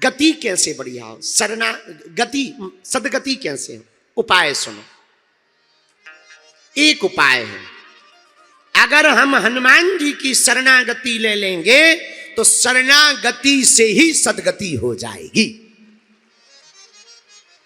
गति कैसे बढ़िया हो, गति सदगति कैसे हो, उपाय सुनो। एक उपाय है, अगर हम हनुमान जी की शरणागति ले लेंगे तो शरणागति से ही सदगति हो जाएगी।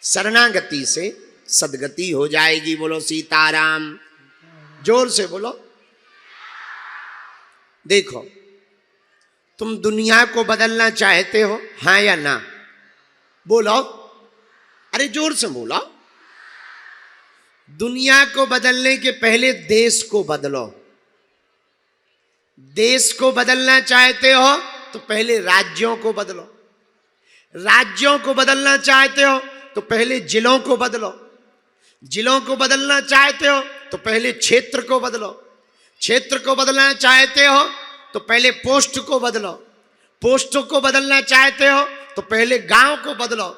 शरणागति से सदगति हो जाएगी। बोलो सीताराम, जोर से बोलो। देखो, तुम दुनिया को बदलना चाहते हो, हाँ या ना? बोलो, अरे जोर से बोलो। दुनिया को बदलने के पहले देश को बदलो। देश को बदलना चाहते हो तो पहले राज्यों को बदलो। राज्यों को बदलना चाहते हो तो पहले जिलों को बदलो। जिलों को बदलना चाहते हो तो पहले क्षेत्र को बदलो। क्षेत्र को बदलना चाहते हो तो पहले पोस्ट को बदलो। पोस्ट को बदलना चाहते हो तो पहले गांव को बदलो।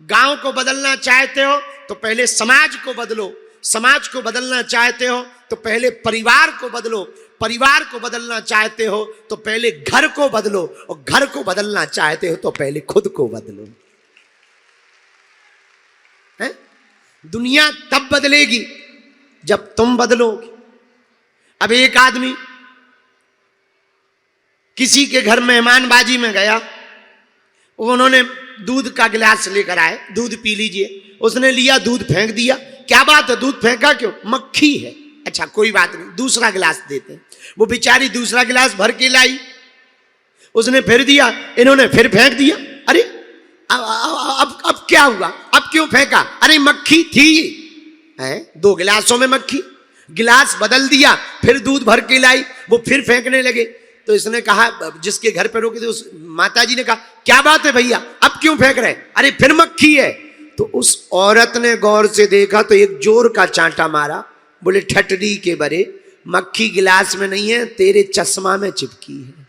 गांव को बदलना चाहते हो तो पहले समाज को बदलो। समाज को बदलना चाहते हो तो पहले परिवार को बदलो। परिवार को बदलना चाहते हो तो पहले घर को बदलो, और घर को बदलना चाहते हो तो पहले खुद को बदलो। है? दुनिया तब बदलेगी जब तुम बदलोगे। अब एक आदमी किसी के घर मेहमानबाजी में गया, उन्होंने दूध का गिलास लेकर आए, दूध पी लीजिए। उसने लिया, दूध फेंक दिया। क्या बात है, दूध फेंका क्यों? मक्खी है। अच्छा कोई बात नहीं, दूसरा गिलास देते। वो बेचारी दूसरा गिलास भर के लाई, उसने फिर दिया, इन्होंने फिर फेंक दिया। अरे अब क्या हुआ, अब क्यों फेंका? अरे मक्खी थी। है, दो गिलासों में मक्खी। गिलास बदल दिया, फिर दूध भर के लाई, वो फिर फेंकने लगे। तो इसने कहा, जिसके घर पे रोके थे उस माता जी ने कहा, क्या बात है भैया, अब क्यों फेंक रहे? अरे फिर मक्खी है। तो उस औरत ने गौर से देखा तो एक जोर का चांटा मारा। बोले ठटरी के बरे, मक्खी गिलास में नहीं है, तेरे चश्मा में चिपकी है।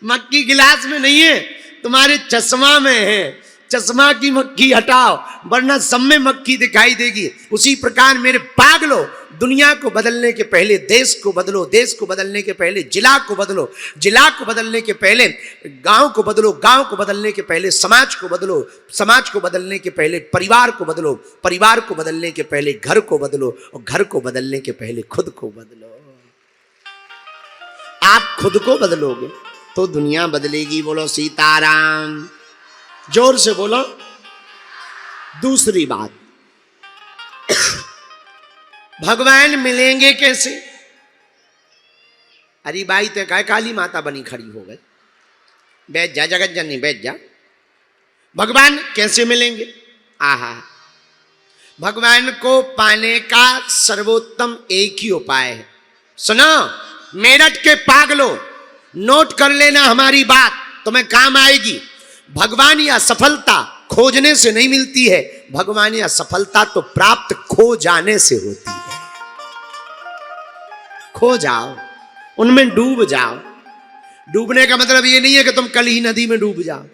मक्खी गिलास में नहीं है, तुम्हारे चश्मा में है। चश्मा की मक्खी हटाओ, वरना सब में मक्खी दिखाई देगी। उसी प्रकार मेरे पागलो, दुनिया को बदलने के पहले देश को बदलो। देश को बदलने के पहले जिला को बदलो। जिला को बदलने के पहले गांव को बदलो। गांव को बदलने के पहले समाज को बदलो। समाज को बदलने के पहले परिवार को बदलो। परिवार को बदलने के पहले घर को बदलो, और घर को बदलने के पहले खुद को बदलो। आप खुद को बदलोगे तो दुनिया बदलेगी। बोलो सीताराम, जोर से बोलो। दूसरी बात, भगवान मिलेंगे कैसे? अरे बाई ते काय काली माता बनी खड़ी हो गई, बैठ जा जगत जननी, बैठ जा। भगवान कैसे मिलेंगे? आहा, भगवान को पाने का सर्वोत्तम एक ही उपाय है। सुनो मेरठ के पागलो, नोट कर लेना हमारी बात, तुम्हें काम आएगी। भगवान या सफलता खोजने से नहीं मिलती है, भगवान या सफलता तो प्राप्त खो जाने से होती है। खो जाओ, उनमें डूब जाओ। डूबने का मतलब ये नहीं है कि तुम कल ही नदी में डूब जाओ,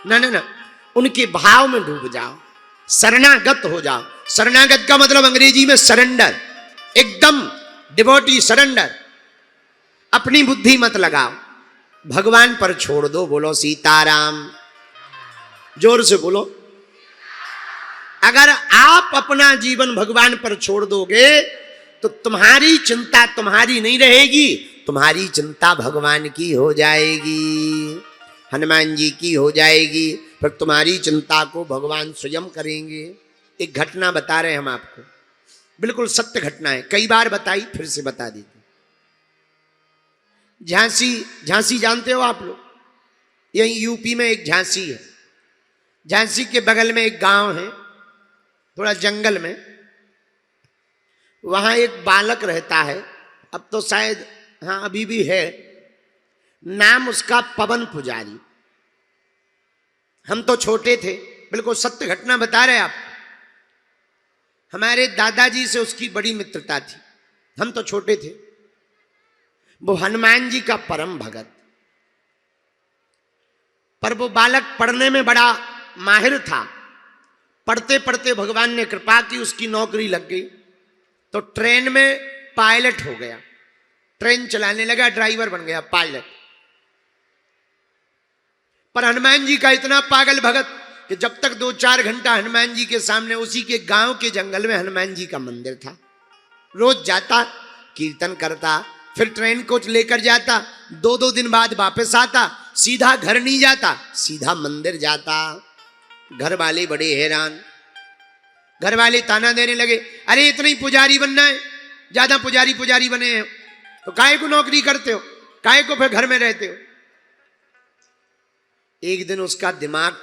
ना ना ना, उनके भाव में डूब जाओ, शरणागत हो जाओ। शरणागत का मतलब अंग्रेजी में सरेंडर, एकदम डिवोटी सरेंडर। अपनी बुद्धि मत लगाओ, भगवान पर छोड़ दो। बोलो सीताराम, जोर से बोलो। अगर आप अपना जीवन भगवान पर छोड़ दोगे तो तुम्हारी चिंता तुम्हारी नहीं रहेगी, तुम्हारी चिंता भगवान की हो जाएगी, हनुमान जी की हो जाएगी। फिर तुम्हारी चिंता को भगवान स्वयं करेंगे। एक घटना बता रहे हैं हम आपको, बिल्कुल सत्य घटना है, कई बार बताई, फिर से बता देते। झांसी जानते हो आप लोग? यही यूपी में एक झांसी है। झांसी के बगल में एक गांव है, थोड़ा जंगल में। वहां एक बालक रहता है, अब तो शायद हाँ अभी भी है, नाम उसका पवन पुजारी। हम तो छोटे थे, बिल्कुल सत्य घटना बता रहे आप। हमारे दादाजी से उसकी बड़ी मित्रता थी, हम तो छोटे थे। वो हनुमान जी का परम भगत, पर वो बालक पढ़ने में बड़ा माहिर था। पढ़ते पढ़ते भगवान ने कृपा की, उसकी नौकरी लग गई। तो ट्रेन में पायलट हो गया, ट्रेन चलाने लगा, ड्राइवर बन गया, पायलट। पर हनुमान जी का इतना पागल भगत कि जब तक 2-4 घंटा हनुमान जी के सामने, उसी के गांव के जंगल में हनुमान जी का मंदिर था, रोज जाता, कीर्तन करता, फिर ट्रेन कोच लेकर जाता, 2-2 दिन बाद वापस आता, सीधा घर नहीं जाता, सीधा मंदिर जाता। घर वाले बड़े हैरान, घर वाले ताना देने लगे, अरे इतना ही पुजारी बनना है, ज्यादा पुजारी बने हैं तो काहे को नौकरी करते हो, काहे को फिर घर में रहते हो। एक दिन उसका दिमाग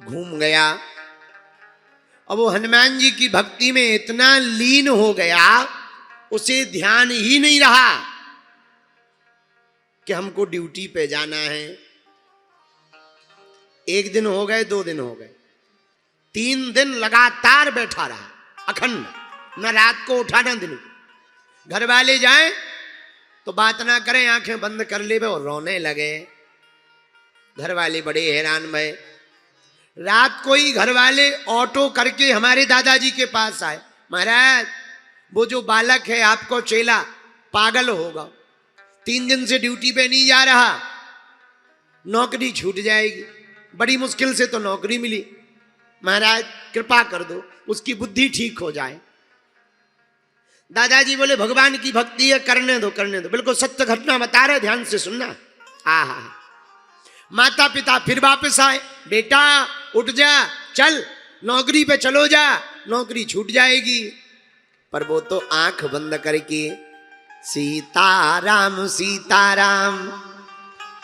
घूम गया और वो हनुमान जी की भक्ति में इतना लीन हो गया, उसे ध्यान ही नहीं रहा कि हमको ड्यूटी पे जाना है। 1 दिन हो गए, 2 दिन हो गए, 3 दिन लगातार बैठा रहा, अखंड, न रात को उठा न दिन को। घर वाले जाएं तो बात ना करें, आंखें बंद कर ले और रोने लगे। घर वाले बड़े हैरान भये। रात को ही घर वाले ऑटो करके हमारे दादाजी के पास आए, महाराज वो जो बालक है आपको चेला पागल होगा, 3 दिन से ड्यूटी पे नहीं जा रहा, नौकरी छूट जाएगी, बड़ी मुश्किल से तो नौकरी मिली, महाराज कृपा कर दो, उसकी बुद्धि ठीक हो जाए। दादाजी बोले भगवान की भक्ति है, करने दो करने दो, बिल्कुल सत्य घटना बता रहे, ध्यान से सुनना। आहा, माता पिता फिर वापस आए, बेटा उठ जा, चल नौकरी पे चलो जा, नौकरी छूट जाएगी। पर वो तो आंख बंद करके सीताराम सीताराम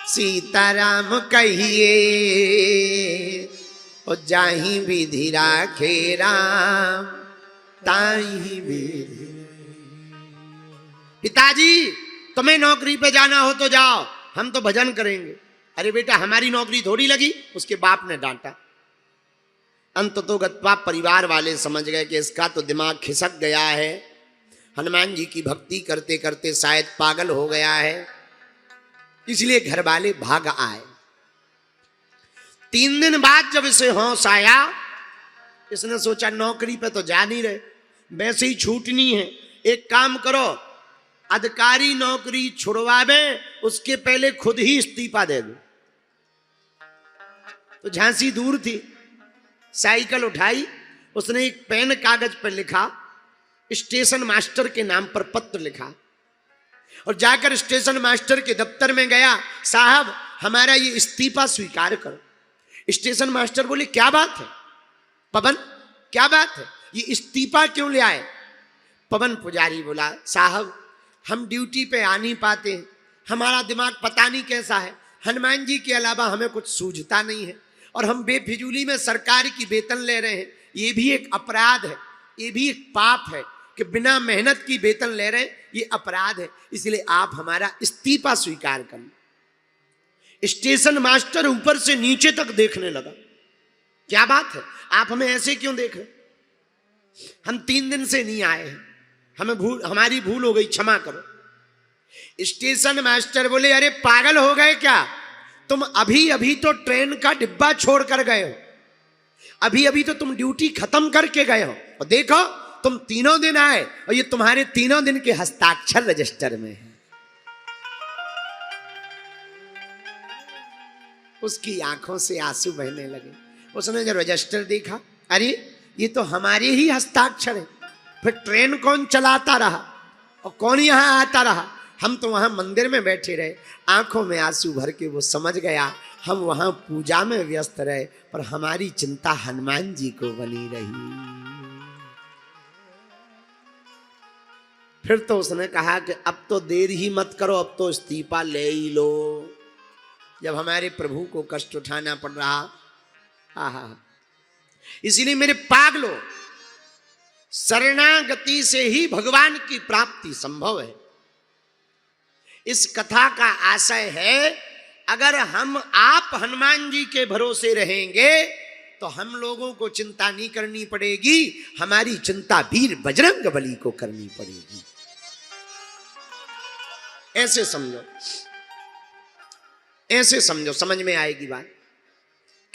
सीताराम कहिए, और जाही विधि राखे राम ताही विधि। पिताजी तुम्हें नौकरी पे जाना हो तो जाओ, हम तो भजन करेंगे। अरे बेटा हमारी नौकरी थोड़ी लगी, उसके बाप ने डांटा। अंततोगत्वा परिवार वाले समझ गए कि इसका तो दिमाग खिसक गया है, हनुमान जी की भक्ति करते करते शायद पागल हो गया है, इसलिए घर वाले भाग आए। 3 दिन बाद जब इसे होश आया, इसने सोचा नौकरी पे तो जा नहीं रहे, वैसे ही छूटनी है, एक काम करो अधिकारी नौकरी छुड़वावे, उसके पहले खुद ही इस्तीफा दे दो। तो झांसी दूर थी, साइकिल उठाई, उसने एक पेन कागज पर लिखा, स्टेशन मास्टर के नाम पर पत्र लिखा, और जाकर स्टेशन मास्टर के दफ्तर में गया, साहब हमारा ये इस्तीफा स्वीकार करो। स्टेशन मास्टर बोले क्या बात है पवन, क्या बात है, ये इस्तीफा क्यों ले आए। पवन पुजारी बोला साहब हम ड्यूटी पे आ नहीं पाते हैं, हमारा दिमाग पता नहीं कैसा है, हनुमान जी के अलावा हमें कुछ सूझता नहीं है, और हम बेफिजूली में सरकार की वेतन ले रहे हैं, ये भी एक अपराध है, ये भी एक पाप है कि बिना मेहनत की वेतन ले रहे हैं, ये अपराध है, इसलिए आप हमारा इस्तीफा स्वीकार करें। स्टेशन मास्टर ऊपर से नीचे तक देखने लगा, क्या बात है आप हमें ऐसे क्यों देख रहे, हम 3 दिन से नहीं आए हैं, हमारी भूल हो गई, क्षमा करो। स्टेशन मास्टर बोले अरे पागल हो गए क्या, तुम अभी अभी तो ट्रेन का डिब्बा छोड़ कर गए हो, अभी अभी तो तुम ड्यूटी खत्म करके गए हो, और देखो तुम 3 दिन आए और ये तुम्हारे 3 दिन के हस्ताक्षर रजिस्टर में है। उसकी आंखों से आंसू बहने लगे। उसने जब रजिस्टर देखा, अरे ये तो हमारे ही हस्ताक्षर है, फिर ट्रेन कौन चलाता रहा और कौन यहाँ आता रहा, हम तो वहां मंदिर में बैठे रहे। आंखों में आंसू भर के वो समझ गया हम वहां पूजा में व्यस्त रहे, पर हमारी चिंता हनुमान जी को बनी रही। फिर तो उसने कहा कि अब तो देर ही मत करो, अब तो इस्तीफा ले ही लो, जब हमारे प्रभु को कष्ट उठाना पड़ रहा। आहा, इसीलिए मेरे पागलों, शरणागति से ही भगवान की प्राप्ति संभव है। इस कथा का आशय है अगर हम आप हनुमान जी के भरोसे रहेंगे तो हम लोगों को चिंता नहीं करनी पड़ेगी, हमारी चिंता वीर बजरंग बली को करनी पड़ेगी। ऐसे समझो, ऐसे समझो, समझ में आएगी बात।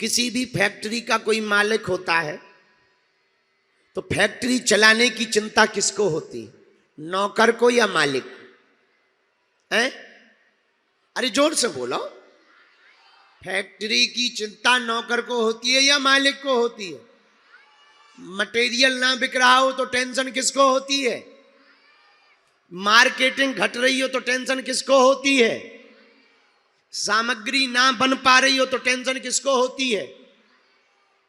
किसी भी फैक्ट्री का कोई मालिक होता है तो फैक्ट्री चलाने की चिंता किसको होती है, नौकर को या मालिक को? हैं? अरे जोर से बोलो। फैक्ट्री की चिंता नौकर को होती है या मालिक को होती है? मटेरियल ना बिक रहा हो तो टेंशन किसको होती है? मार्केटिंग घट रही हो तो टेंशन किसको होती है? सामग्री ना बन पा रही हो तो टेंशन किसको होती है?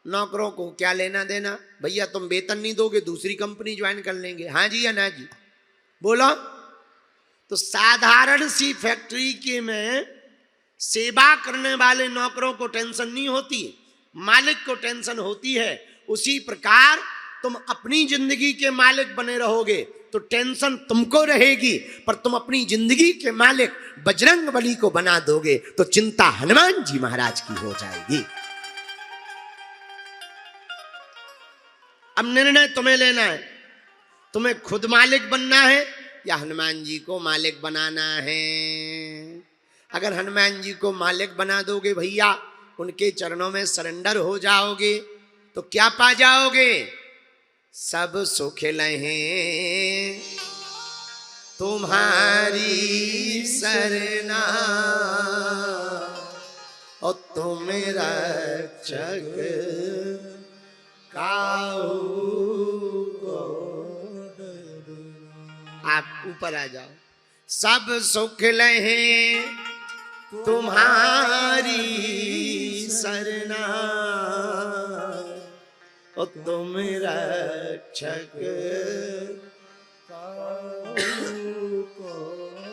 नौकरों को क्या लेना देना? भैया तुम वेतन नहीं दोगे, दूसरी कंपनी ज्वाइन कर लेंगे। हाँ जी या ना जी? बोलो। तो साधारण सी फैक्ट्री के में सेवा करने वाले नौकरों को टेंशन नहीं होती, मालिक को टेंशन होती है। उसी प्रकार तुम अपनी जिंदगी के मालिक बने रहोगे तो टेंशन तुमको रहेगी, पर तुम अपनी जिंदगी के मालिक बजरंग बली को बना दोगे तो चिंता हनुमान जी महाराज की हो जाएगी। अब निर्णय तुम्हें लेना है, तुम्हें खुद मालिक बनना है या हनुमान जी को मालिक बनाना है। अगर हनुमान जी को मालिक बना दोगे भैया, उनके चरणों में सरेंडर हो जाओगे तो क्या पा जाओगे? सब सुख लहे तुम्हारी सरना और तुम रक्षक काहू को। आप ऊपर आ जाओ। सब सुख लहे तुम्हारी सरना और तुम रक्षक